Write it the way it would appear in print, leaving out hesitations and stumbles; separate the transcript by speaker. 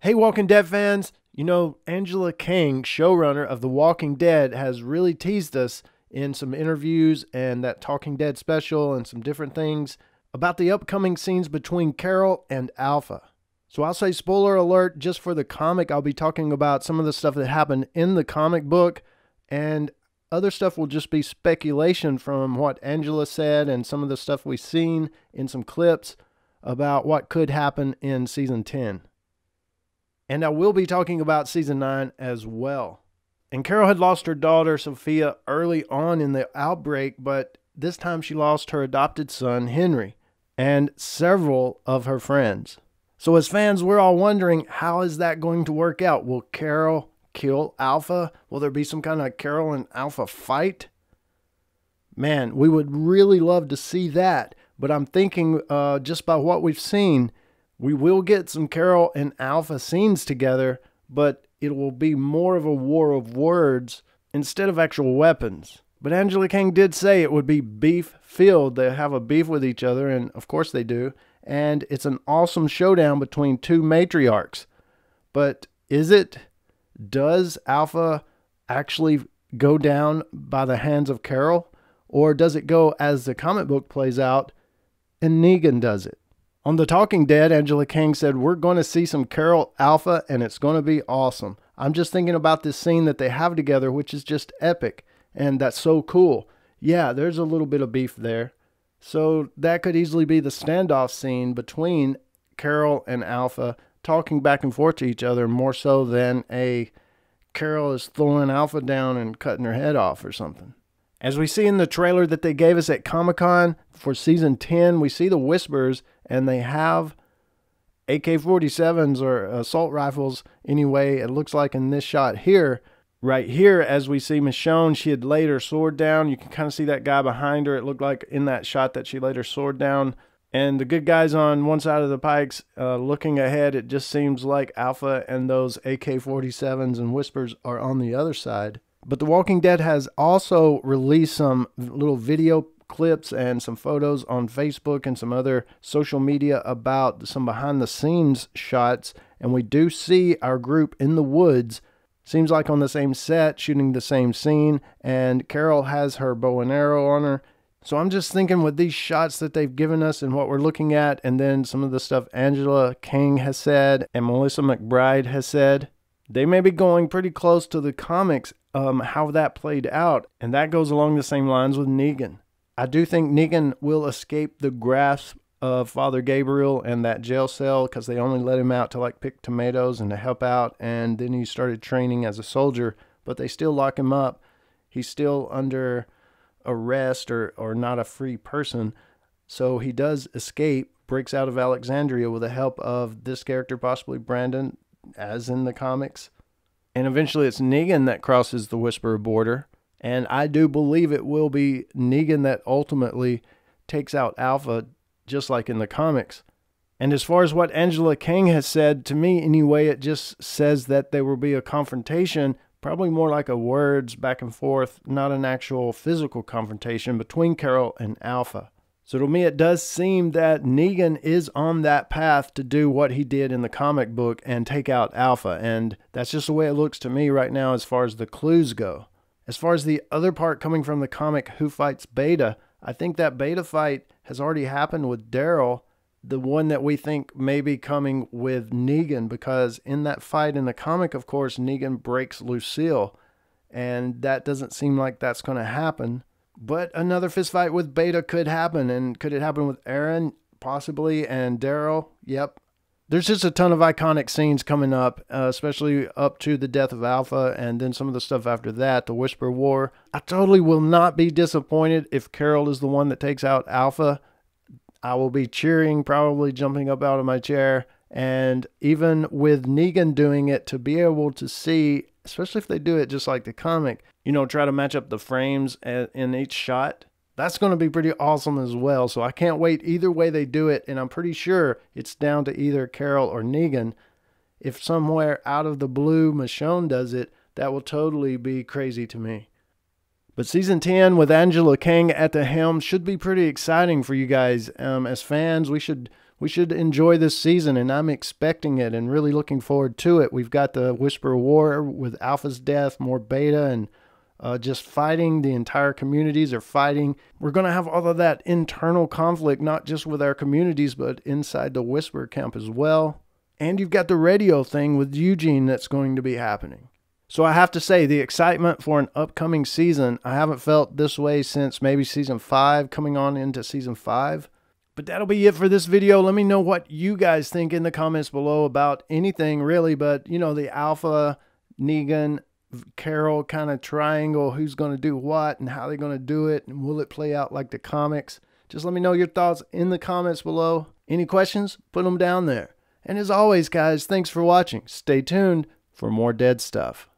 Speaker 1: Hey, Walking Dead fans! You know, Angela Kang, showrunner of The Walking Dead, has really teased us in some interviews and that Talking Dead special and some different things about the upcoming scenes between Carol and Alpha. So I'll say spoiler alert just for the comic. I'll be talking about some of the stuff that happened in the comic book, and other stuff will just be speculation from what Angela said and some of the stuff we've seen in some clips about what could happen in season 10. And I will be talking about season 9 as well. And Carol had lost her daughter, Sophia, early on in the outbreak, but this time she lost her adopted son, Henry, and several of her friends. So as fans, we're all wondering, how is that going to work out? Will Carol kill Alpha? Will there be some kind of Carol and Alpha fight? Man, we would really love to see that. But I'm thinking just by what we've seen, we will get some Carol and Alpha scenes together, but it will be more of a war of words instead of actual weapons. But Angela Kang did say it would be beef-filled. They have a beef with each other, and of course they do. And it's an awesome showdown between two matriarchs. But is it? Does Alpha actually go down by the hands of Carol? Or does it go as the comic book plays out and Negan does it? On The Talking Dead, Angela Kang said, we're going to see some Carol Alpha and it's going to be awesome. I'm just thinking about this scene that they have together, which is just epic. And that's so cool. Yeah, there's a little bit of beef there. So that could easily be the standoff scene between Carol and Alpha talking back and forth to each other, more so than a Carol is throwing Alpha down and cutting her head off or something. As we see in the trailer that they gave us at Comic-Con for season 10, we see the Whispers, and they have AK-47s or assault rifles. Anyway, it looks like in this shot here, right here, as we see Michonne, she had laid her sword down. You can kind of see that guy behind her. It looked like in that shot that she laid her sword down. And the good guys on one side of the pikes looking ahead, it just seems like Alpha and those AK-47s and Whispers are on the other side. But The Walking Dead has also released some little video clips and some photos on Facebook and some other social media about some behind the scenes shots. And we do see our group in the woods. Seems like on the same set, shooting the same scene. And Carol has her bow and arrow on her. So I'm just thinking with these shots that they've given us and what we're looking at, and then some of the stuff Angela Kang has said and Melissa McBride has said, they may be going pretty close to the comics, how that played out. And that goes along the same lines with Negan. I do think Negan will escape the grasp of Father Gabriel and that jail cell, because they only let him out to like pick tomatoes and to help out. And then he started training as a soldier, but they still lock him up. He's still under arrest or not a free person. So he does escape, breaks out of Alexandria with the help of this character, possibly Brandon, as in the comics. And eventually it's Negan that crosses the Whisperer border. And I do believe it will be Negan that ultimately takes out Alpha, just like in the comics. And as far as what Angela Kang has said, to me anyway, it just says that there will be a confrontation, probably more like a words back and forth, not an actual physical confrontation between Carol and Alpha. So to me, it does seem that Negan is on that path to do what he did in the comic book and take out Alpha. And that's just the way it looks to me right now as far as the clues go. As far as the other part coming from the comic, Who Fights Beta, I think that Beta fight has already happened with Daryl, the one that we think may be coming with Negan, because in that fight in the comic, of course, Negan breaks Lucille, and that doesn't seem like that's going to happen. But another fist fight with Beta could happen, and could it happen with Aaron? Possibly, and Daryl? Yep. There's just a ton of iconic scenes coming up, especially up to the death of Alpha, and then some of the stuff after that, the Whisper War. I totally will not be disappointed if Carol is the one that takes out Alpha. I will be cheering, probably jumping up out of my chair, and even with Negan doing it, to be able to see, especially if they do it just like the comic, you know, try to match up the frames in each shot. That's going to be pretty awesome as well. So I can't wait either way they do it. And I'm pretty sure it's down to either Carol or Negan. If somewhere out of the blue Michonne does it, that will totally be crazy to me. But season 10 with Angela Kang at the helm should be pretty exciting for you guys. As fans, we should we should enjoy this season, and I'm expecting it and really looking forward to it. We've got the Whisper War with Alpha's death, more Beta, and just fighting. The entire communities are fighting. We're going to have all of that internal conflict, not just with our communities, but inside the Whisper camp as well. And you've got the radio thing with Eugene that's going to be happening. So I have to say, the excitement for an upcoming season, I haven't felt this way since maybe Season 5, coming on into Season 5. But that'll be it for this video. Let me know what you guys think in the comments below about anything really, but you know, the Alpha, Negan, Carol kind of triangle, who's going to do what and how they're going to do it, and will it play out like the comics? Just let me know your thoughts in the comments below. Any questions? Put them down there. And as always, guys, thanks for watching. Stay tuned for more dead stuff.